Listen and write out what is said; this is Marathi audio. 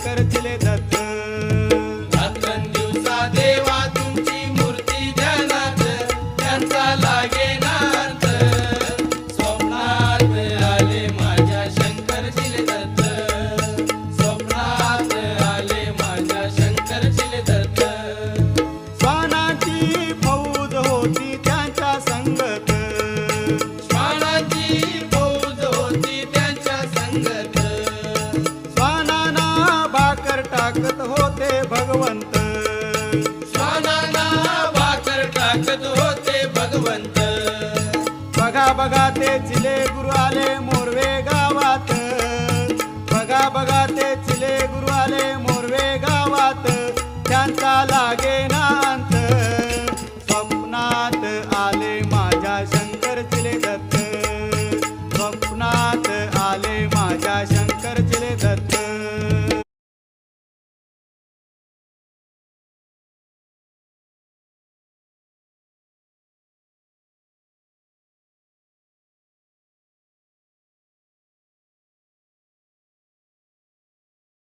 शंकर चिले दत्त. रात्रंदिवसा देवा तुमची मूर्ती ध्यानात, त्यांचा लागे नाथ. स्वप्नात आले माझ्या शंकर चिले दत्त, स्वप्नात आले माझ्या शंकर चिले दत्त. श्वानांची फौज होती त्यांच्या संगत, श्वानांची फौज होती त्यांच्या संगत. श्वानांना भाकर टाकत होते भगवंत, श्वानांना भाकर टाकत होते भगवंत. बघा बघा ते चिले गुरु आले मोरवे गावात, बघा बघा ते चिले गुरु आले मोरवे गावात. त्यांचा लागे